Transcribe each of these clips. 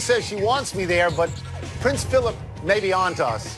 says she wants me there, but Prince Philip may be on to us.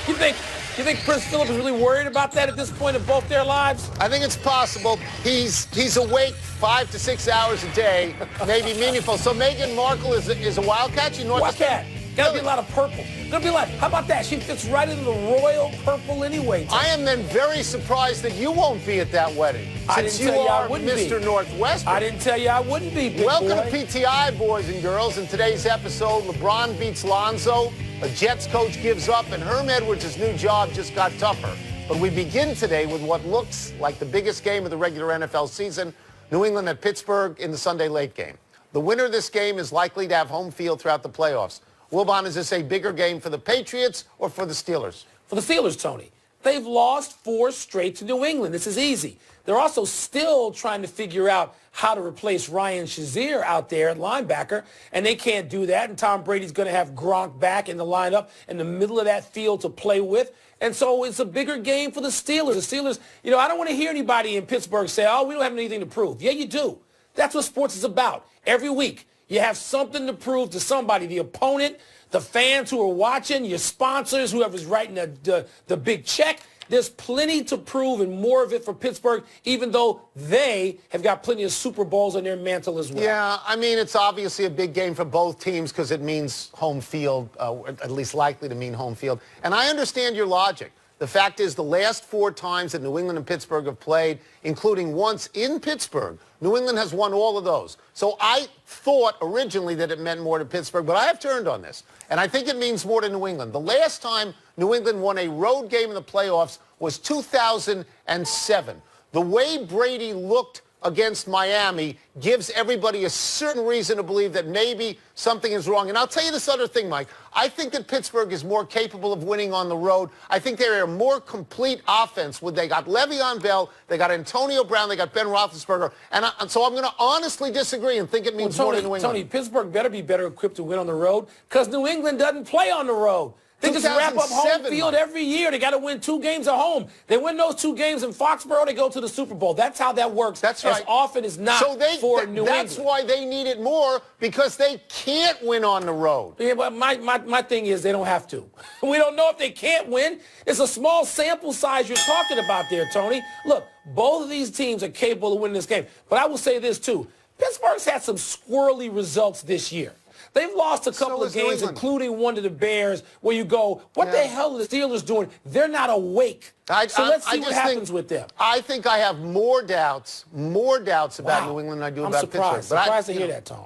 You think Prince Philip is really worried about that at this point in both their lives? I think it's possible. He's awake 5 to 6 hours a day, maybe meaningful. So Meghan Markle is a wildcat? She Wildcat. Gotta be a lot of purple. Gonna be like, how about that? She fits right into the royal purple anyway. I am then very surprised that you won't be at that wedding. I didn't tell you I wouldn't be. Mr. Northwestern. I didn't tell you I wouldn't be, big Welcome boy. to PTI, boys and girls. In today's episode, LeBron beats Lonzo, a Jets coach gives up, and Herm Edwards' new job just got tougher. But we begin today with what looks like the biggest game of the regular NFL season, New England at Pittsburgh in the Sunday late game. The winner of this game is likely to have home field throughout the playoffs. Wilbon, is this a bigger game for the Patriots or for the Steelers? For the Steelers, Tony. They've lost 4 straight to New England. This is easy. They're also still trying to figure out how to replace Ryan Shazier out there at linebacker, and they can't do that. And Tom Brady's going to have Gronk back in the lineup in the middle of that field to play with. And so it's a bigger game for the Steelers. The Steelers, I don't want to hear anybody in Pittsburgh say, oh, we don't have anything to prove. Yeah, you do. That's what sports is about. Every week, you have something to prove to somebody, the opponent, the fans who are watching, your sponsors, whoever's writing the big check. There's plenty to prove and more of it for Pittsburgh, even though they have got plenty of Super Bowls on their mantle as well. Yeah, I mean, it's obviously a big game for both teams because it means home field, at least likely to mean home field. And I understand your logic. The fact is the last 4 times that New England and Pittsburgh have played, including once in Pittsburgh, New England has won all of those. So I thought originally that it meant more to Pittsburgh, but I have turned on this. And I think it means more to New England. The last time New England won a road game in the playoffs was 2007. The way Brady looked against Miami gives everybody a certain reason to believe that maybe something is wrong. And I'll tell you this other thing, Mike. I think that Pittsburgh is more capable of winning on the road. I think they're a more complete offense. They got Le'Veon Bell, they got Antonio Brown, they got Ben Roethlisberger. And so I'm going to honestly disagree and think it means more to New England. Tony, Pittsburgh better be better equipped to win on the road because New England doesn't play on the road. They just wrap up home field every year. They got to win 2 games at home. They win those 2 games in Foxborough, they go to the Super Bowl. That's how that works. That's right. As often as not for New England. That's why they need it more, because they can't win on the road. Yeah, but my thing is they don't have to. We don't know if they can't win. It's a small sample size you're talking about there, Tony. Look, both of these teams are capable of winning this game. But I will say this, too. Pittsburgh's had some squirrely results this year. They've lost a couple of games, including one to the Bears, where you go, what the hell are the Steelers doing? They're not awake. So let's see what happens with them. I think I have more doubts about New England than I do about Pittsburgh. I'm surprised to hear that, Tom.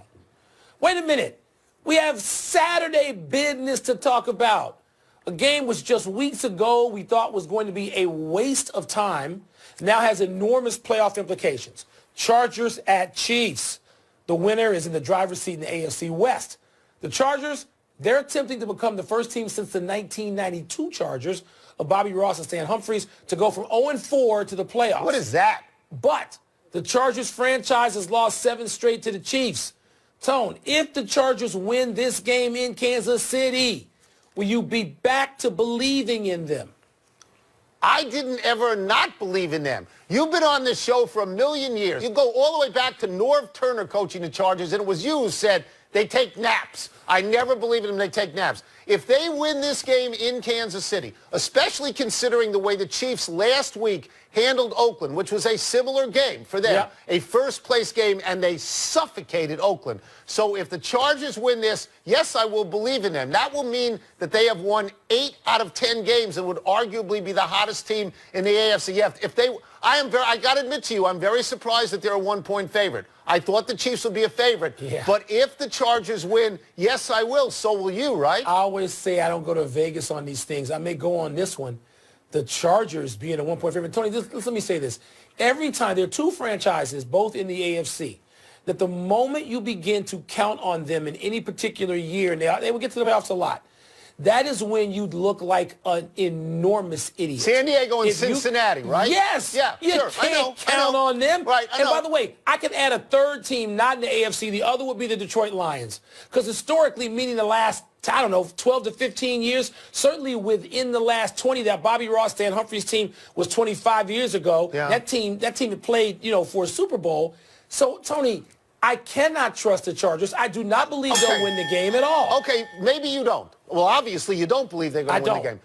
Wait a minute. We have Saturday business to talk about. A game which just weeks ago we thought was going to be a waste of time now has enormous playoff implications. Chargers at Chiefs. The winner is in the driver's seat in the AFC West. The Chargers, they're attempting to become the first team since the 1992 Chargers of Bobby Ross and Stan Humphries to go from 0-4 to the playoffs. What is that? But the Chargers franchise has lost 7 straight to the Chiefs. Tone, if the Chargers win this game in Kansas City, will you be back to believing in them? I didn't ever not believe in them. You've been on this show for a million years. You go all the way back to Norv Turner coaching the Chargers, and it was you who said they take naps. I never believed in them. They take naps. If they win this game in Kansas City, especially considering the way the Chiefs last week handled Oakland, which was a similar game for them, a first-place game, and they suffocated Oakland. So if the Chargers win this, yes, I will believe in them. That will mean that they have won 8 out of 10 games and would arguably be the hottest team in the AFC. I got to admit to you, I'm very surprised that they're a 1-point favorite. I thought the Chiefs would be a favorite. Yeah. But if the Chargers win, yes, I will. So will you, right? I always say I don't go to Vegas on these things. I may go on this one. The Chargers being a 1-point favorite. Tony, let me say this. Every time, there are 2 franchises, both in the AFC, that the moment you begin to count on them in any particular year, and they will get to the playoffs a lot, that is when you look like an enormous idiot. San Diego and Cincinnati, right? Yes. Yeah, you sure. can't count on them. Right, and by the way, I could add a 3rd team, not in the AFC. The other would be the Detroit Lions. Because historically, meaning the last, 12 to 15 years, certainly within the last 20, that Bobby Ross, Stan Humphries team was 25 years ago. Yeah. That team had played, for a Super Bowl. So, Tony, I cannot trust the Chargers. I do not believe they'll win the game at all. Okay, maybe you don't. Well, obviously you don't believe they're going to win the game.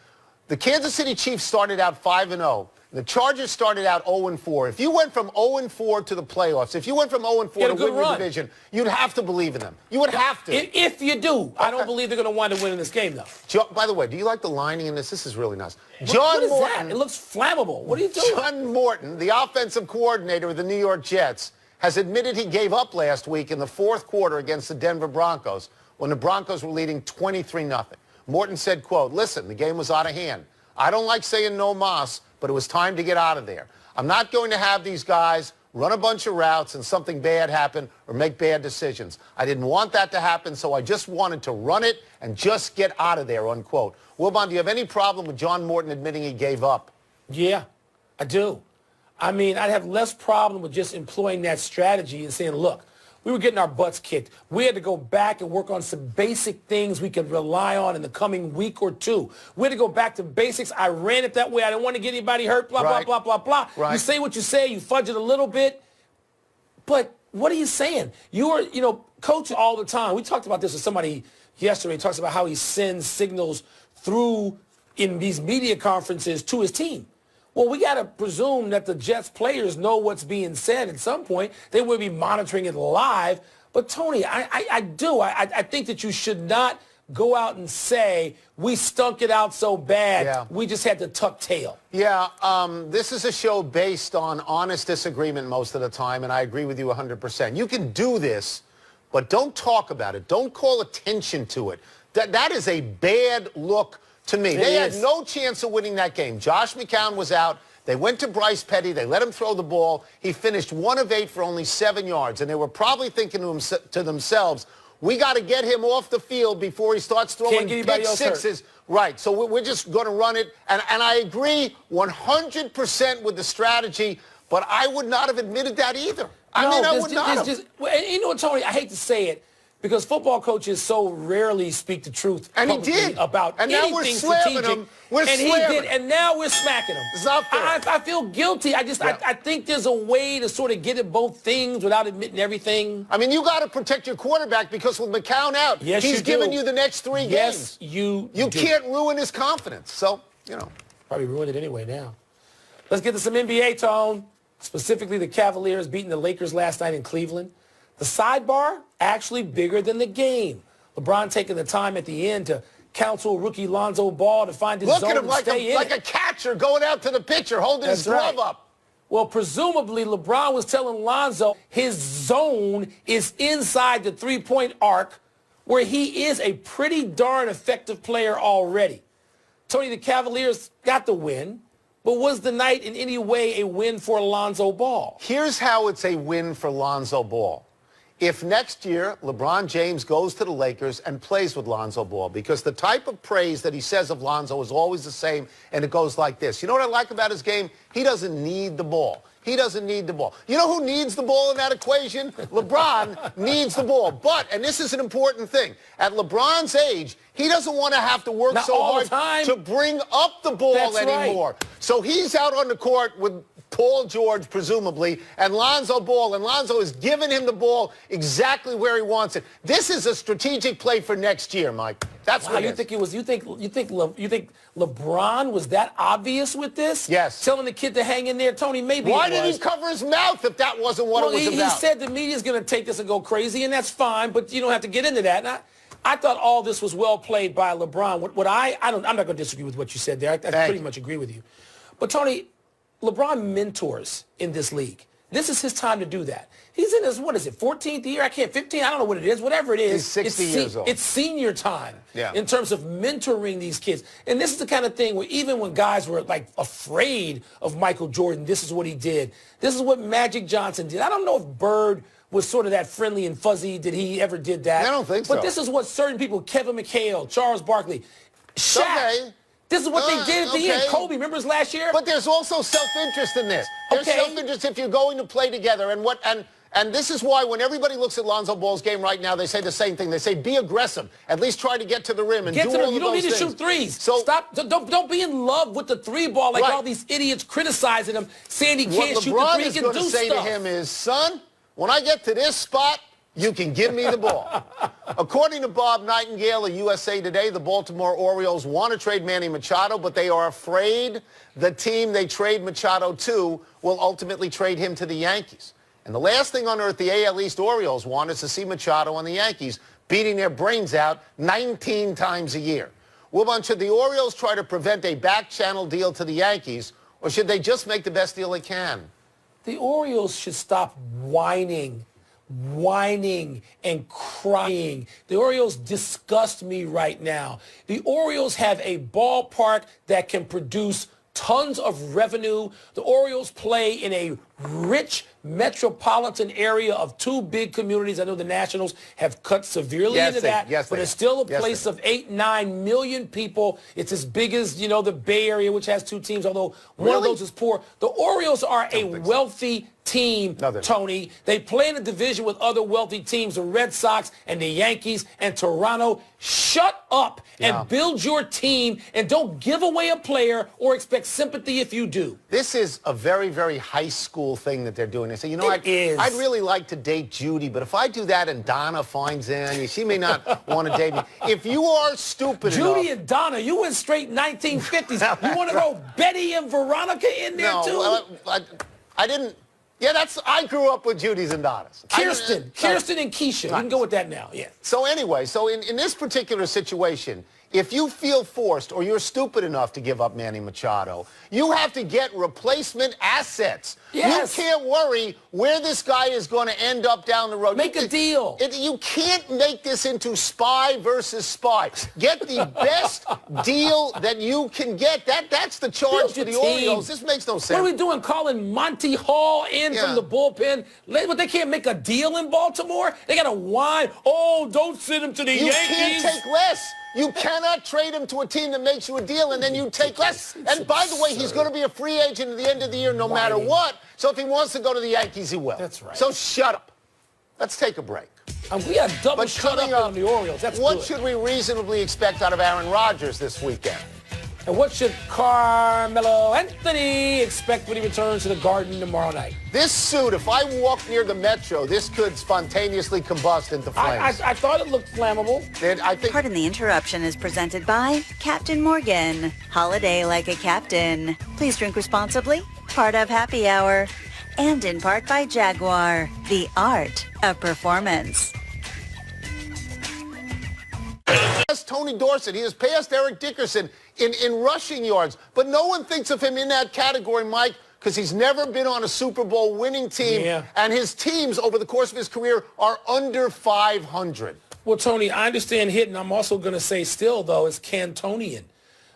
The Kansas City Chiefs started out 5-0. The Chargers started out 0-4. If you went from 0-4 to the playoffs, if you went from 0-4 to win your division, you'd have to believe in them. You would have to. If you do. Okay. I don't believe they're going to wind up winning this game, though. By the way, do you like the lining in this? This is really nice. What is that? It looks flammable. What are you doing? John Morton, the offensive coordinator of the New York Jets, has admitted he gave up last week in the fourth quarter against the Denver Broncos when the Broncos were leading 23-0. Morton said, quote, "Listen, the game was out of hand. I don't like saying no mas, but it was time to get out of there. I'm not going to have these guys run a bunch of routes and something bad happen or make bad decisions. I didn't want that to happen, so I just wanted to run it and just get out of there," unquote. Wilbon, do you have any problem with John Morton admitting he gave up? Yeah, I do. I mean, I'd have less problem with just employing that strategy and saying, look, we were getting our butts kicked. We had to go back and work on some basic things we could rely on in the coming week or two. We had to go back to basics. I ran it that way. I didn't want to get anybody hurt, blah, blah, blah, blah, blah. Right. You say what you say. You fudge it a little bit. But what are you saying? You are, coaching all the time. We talked about this with somebody yesterday. He talks about how he sends signals through in these media conferences to his team. Well, we got to presume that the Jets players know what's being said at some point. They will be monitoring it live. But, Tony, I do. I think that you should not go out and say, we stunk it out so bad, we just had to tuck tail. Yeah, this is a show based on honest disagreement most of the time, and I agree with you 100%. You can do this, but don't talk about it. Don't call attention to it. That is a bad look to me. They had no chance of winning that game. Josh McCown was out. They went to Bryce Petty. They let him throw the ball. He finished 1 of 8 for only 7 yards. And they were probably thinking to themselves, we got to get him off the field before he starts throwing pick sixes. Right. So we're just going to run it. And I agree 100% with the strategy, but I would not have admitted that either. I would not have. And you know what, Tony, I hate to say it, because football coaches so rarely speak the truth and he did. About and anything now we're slamming him. He did, and now we're smacking him. It's not fair. I feel guilty. I think there's a way to sort of get at both things without admitting everything. I mean, you got to protect your quarterback because with McCown out, he's giving you the next 3 games. Yes, you can't ruin his confidence. So, Probably ruined it anyway now. Let's get to some NBA, Tone. Specifically, the Cavaliers beating the Lakers last night in Cleveland. The sidebar, actually bigger than the game. LeBron taking the time at the end to counsel rookie Lonzo Ball to find his zone and stay in. Like a catcher going out to the pitcher, holding his glove up. Well, presumably, LeBron was telling Lonzo his zone is inside the three-point arc, where he is a pretty darn effective player already. Tony, the Cavaliers got the win, but was the night in any way a win for Lonzo Ball? Here's how it's a win for Lonzo Ball. If next year LeBron James goes to the Lakers and plays with Lonzo Ball, because the type of praise that he says of Lonzo is always the same, and it goes like this. You know what I like about his game? He doesn't need the ball. He doesn't need the ball. You know who needs the ball in that equation? LeBron needs the ball. But, and this is an important thing, at LeBron's age, he doesn't want to have to work so hard to bring up the ball anymore. Right. So he's out on the court with Paul George, presumably, and Lonzo Ball, and Lonzo is giving him the ball exactly where he wants it. This is a strategic play for next year, Mike. That's what you think it was. You think LeBron was that obvious with this? Yes. Telling the kid to hang in there, Tony. Maybe. Why did he cover his mouth if that wasn't what it was about? He said the media's going to take this and go crazy, and that's fine. But you don't have to get into that. And I thought all this was well played by LeBron. I'm not going to disagree with what you said there. I pretty much agree with you. But Tony, LeBron mentors in this league. This is his time to do that. He's in his, 14th year? 15? I don't know what it is. Whatever it is. He's 60 years old. It's senior time in terms of mentoring these kids. And this is the kind of thing where even when guys were, afraid of Michael Jordan, this is what he did. This is what Magic Johnson did. I don't know if Bird was sort of that friendly and fuzzy that he ever did that. I don't think so. But this is what certain people, Kevin McHale, Charles Barkley, Shaq. Okay. This is what they did at the end. Kobe, remember his last year? But there's also self-interest in this. There's self-interest if you're going to play together. And this is why when everybody looks at Lonzo Ball's game right now, they say the same thing. They say, be aggressive. At least try to get to the rim and do all of those things. You don't need to shoot threes. So stop. Don't be in love with the three ball like all these idiots criticizing him, saying he can't shoot the three. He can do stuff. What LeBron is going to say to him is, son, when I get to this spot, You can give me the ball. According to Bob Nightingale of USA Today, the Baltimore Orioles want to trade Manny Machado, but they are afraid the team they trade Machado to will ultimately trade him to the Yankees. And the last thing on earth the AL East Orioles want is to see Machado on the Yankees beating their brains out 19 times a year. Wilbon, should the Orioles try to prevent a back-channel deal to the Yankees, or should they just make the best deal they can? The Orioles should stop whining and crying. The Orioles disgust me right now. The Orioles have a ballpark that can produce tons of revenue. The Orioles play in a rich metropolitan area of two big communities. I know the Nationals have cut severely into that, but it's still a place of 8-9 million people. It's as big as, you know, the Bay Area, which has two teams, although one of those is poor. The Orioles are a wealthy team, Tony. They play in a division with other wealthy teams, the Red Sox and the Yankees and Toronto. Shut up and build your team, and don't give away a player or expect sympathy if you do. This is a very, very high school thing that they're doing. They say, you know, I'd really like to date Judy, but if I do that and Donna finds in, she may not want to date me. If you are stupid Judy and Donna, you went straight 1950s. You want to throw Betty and Veronica in there, too? No, I didn't. Yeah, I grew up with Judy's and Donna's. Kirsten and Keisha. You can go with that now, yeah. So anyway, in this particular situation, if you feel forced or you're stupid enough to give up Manny Machado, you have to get replacement assets. Yes. You can't worry where this guy is going to end up down the road. Make a deal. You can't make this into spy versus spy. Get the best deal that you can get. That's the charge for the Orioles. This makes no sense. What are we doing, calling Monty Hall in from the bullpen? But they can't make a deal in Baltimore? They got to whine, oh, don't send him to the Yankees. You can't take less. You cannot trade him to a team that makes you a deal and then you take less. And by the way, he's going to be a free agent at the end of the year no matter what. So if he wants to go to the Yankees, he will. That's right. So shut up. Let's take a break. We got double shut up on the Orioles. That's what should we reasonably expect out of Aaron Rodgers this weekend? And what should Carmelo Anthony expect when he returns to the Garden tomorrow night? This suit, if I walk near the Metro, this could spontaneously combust into flames. I thought it looked flammable. Pardon the Interruption is presented by Captain Morgan. Holiday like a captain. Please drink responsibly. Part of Happy Hour. And in part by Jaguar, the art of performance. Tony Dorsett, he has passed Eric Dickerson in rushing yards, but no one thinks of him in that category, Mike, because he's never been on a Super Bowl winning team, and his teams over the course of his career are under 500. Well, Tony, I understand hitting. I'm also going to say still, though, it's Cantonian.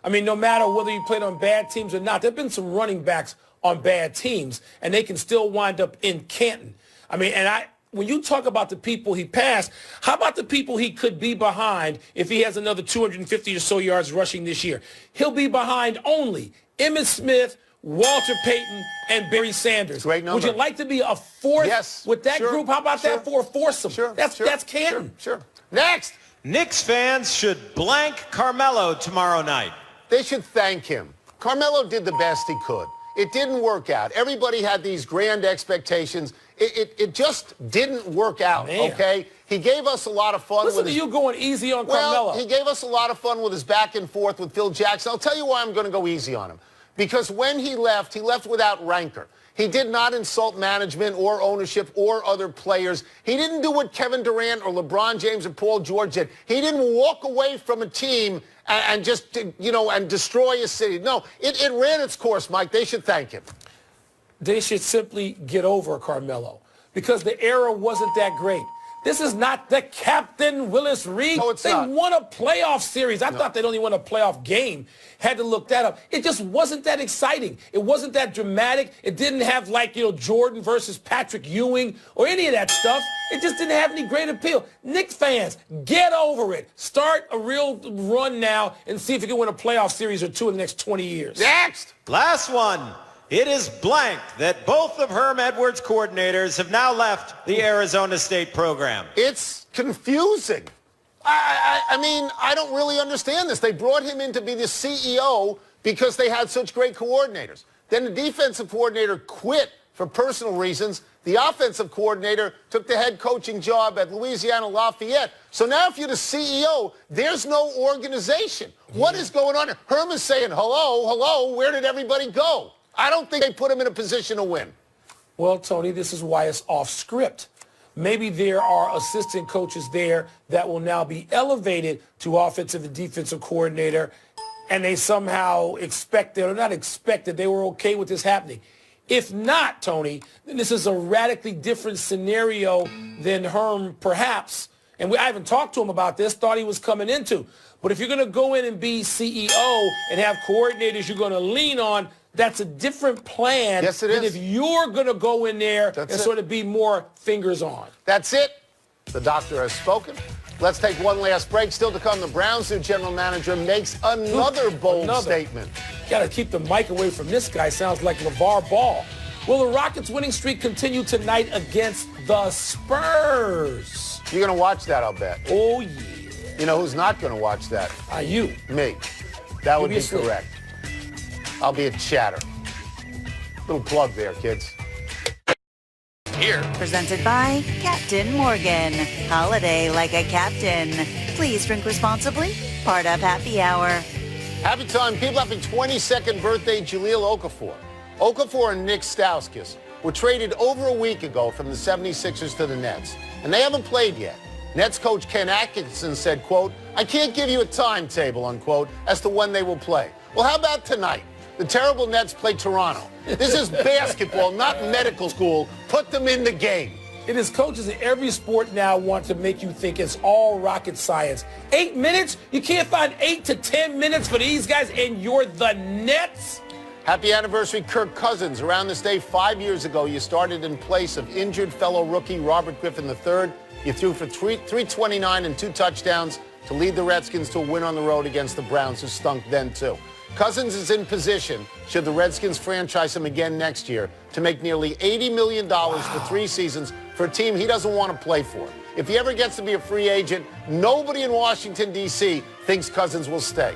I mean, no matter whether you played on bad teams or not, there have been some running backs on bad teams, and they can still wind up in Canton. I mean, when you talk about the people he passed, how about the people he could be behind if he has another 250 or so yards rushing this year? He'll be behind only Emmitt Smith, Walter Payton, and Barry Sanders. Great number. Would you like to be a fourth with that group? How about that for a foursome? That's Canton. Sure. Next. Knicks fans should blank Carmelo tomorrow night. They should thank him. Carmelo did the best he could. It didn't work out. Everybody had these grand expectations. It just didn't work out, okay? He gave us a lot of fun. Listen to you going easy on Carmelo. Well, he gave us a lot of fun with his back and forth with Phil Jackson. I'll tell you why I'm going to go easy on him. Because when he left without rancor. He did not insult management or ownership or other players. He didn't do what Kevin Durant or LeBron James or Paul George did. He didn't walk away from a team and just, and destroy a city. No, it ran its course, Mike. They should thank him. They should simply get over Carmelo because the era wasn't that great. This is not the Captain Willis Reed. No, it's they not. Won a playoff series. I thought they'd only won a playoff game. Had to look that up. It just wasn't that exciting. It wasn't that dramatic. It didn't have Jordan versus Patrick Ewing or any of that stuff. It just didn't have any great appeal. Knicks fans, get over it. Start a real run now and see if you can win a playoff series or two in the next 20 years. Next. Last one. It is blank that both of Herm Edwards' coordinators have now left the Arizona State program. It's confusing. I mean, I don't really understand this. They brought him in to be the CEO because they had such great coordinators. Then the defensive coordinator quit for personal reasons, the offensive coordinator took the head coaching job at Louisiana Lafayette. So now if you're the CEO, there's no organization. What is going on here? Herman's saying, hello, where did everybody go? I don't think they put him in a position to win. Well, Tony, this is why it's off script. Maybe there are assistant coaches there that will now be elevated to offensive and defensive coordinator, and they somehow expected, or not expected, they were okay with this happening. If not, Tony, then this is a radically different scenario than Herm perhaps, and I haven't talked to him about this, thought he was coming into. But if you're going to go in and be CEO and have coordinators you're going to lean on, that's a different plan than if you're going to go in there sort of be more fingers on. That's it. The doctor has spoken. Let's take one last break. Still to come, the Browns' new general manager makes another bold statement. Got to keep the mic away from this guy. Sounds like LeVar Ball. Will the Rockets' winning streak continue tonight against the Spurs? You're going to watch that, I'll bet. Oh, yeah. You know who's not going to watch that? You. Me. That would be correct. I'll be at Chatter. Little plug there, kids. Here. Presented by Captain Morgan. Holiday like a captain. Please drink responsibly. Part of Happy Hour. Happy time. People happy 22nd birthday, Jahlil Okafor. Okafor and Nick Stauskas were traded over a week ago from the 76ers to the Nets, and they haven't played yet. Nets coach Ken Atkinson said, quote, I can't give you a timetable, unquote, as to when they will play. Well, how about tonight? The terrible Nets play Toronto. This is basketball, not medical school. Put them in the game. It is coaches in every sport now want to make you think it's all rocket science. 8 minutes? You can't find 8 to 10 minutes for these guys, and you're the Nets? Happy anniversary, Kirk Cousins. Around this day 5 years ago, you started in place of injured fellow rookie Robert Griffin III. You threw for 329 and 2 touchdowns to lead the Redskins to a win on the road against the Browns, who stunk then, too. Cousins is in position, should the Redskins franchise him again next year, to make nearly $80 million for 3 seasons for a team he doesn't want to play for. If he ever gets to be a free agent, nobody in Washington, D.C. thinks Cousins will stay.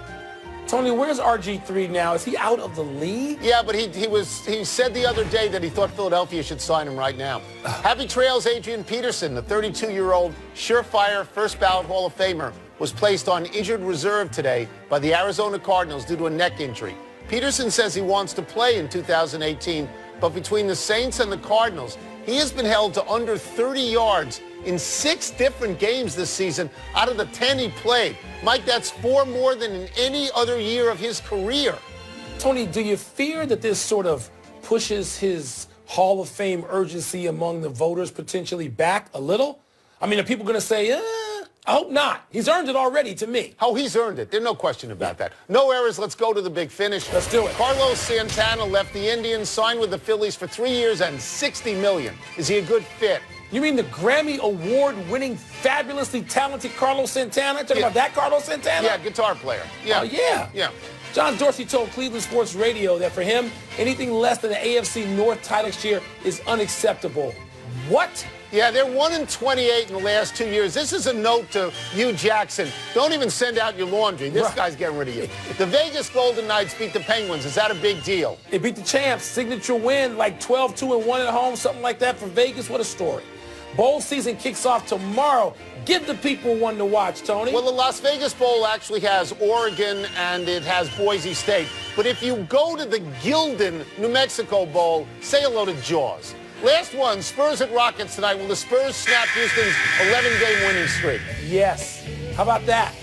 Tony, where's RG3 now? Is he out of the league? Yeah, but he said the other day that he thought Philadelphia should sign him right now. Happy trails, Adrian Peterson, the 32-year-old surefire first ballot Hall of Famer, was placed on injured reserve today by the Arizona Cardinals due to a neck injury. Peterson says he wants to play in 2018, but between the Saints and the Cardinals, he has been held to under 30 yards in 6 different games this season out of the 10 he played. Mike, that's 4 more than in any other year of his career. Tony, do you fear that this sort of pushes his Hall of Fame urgency among the voters potentially back a little? I mean, are people going to say, I hope not. He's earned it already to me. Oh, he's earned it. There's no question about that. No errors. Let's go to the big finish. Let's do it. Carlos Santana left the Indians, signed with the Phillies for 3 years and $60 million. Is he a good fit? You mean the Grammy Award-winning, fabulously talented Carlos Santana? Talking about that Carlos Santana? Yeah, guitar player. Yeah. Oh, yeah. Yeah. John Dorsey told Cleveland Sports Radio that for him, anything less than the AFC North title next year is unacceptable. What? Yeah, they're 1-28 in the last 2 years. This is a note to Hugh Jackson. Don't even send out your laundry. This guy's getting rid of you. The Vegas Golden Knights beat the Penguins. Is that a big deal? They beat the champs. Signature win, like 12-2-1 at home, something like that for Vegas. What a story. Bowl season kicks off tomorrow. Give the people one to watch, Tony. Well, the Las Vegas Bowl actually has Oregon and it has Boise State. But if you go to the Gildan, New Mexico Bowl, say hello to Jaws. Last one, Spurs at Rockets tonight. Will the Spurs snap Houston's 11-game winning streak? Yes. How about that?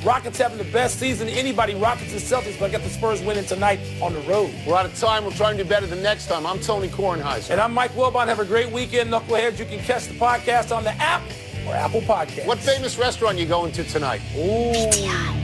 Rockets having the best season than anybody. Rockets and Celtics, but I got the Spurs winning tonight on the road. We're out of time. We'll try and do better the next time. I'm Tony Kornheiser. And I'm Mike Wilbon. Have a great weekend, Knuckleheads. You can catch the podcast on the app or Apple Podcast. What famous restaurant you going to tonight? Ooh.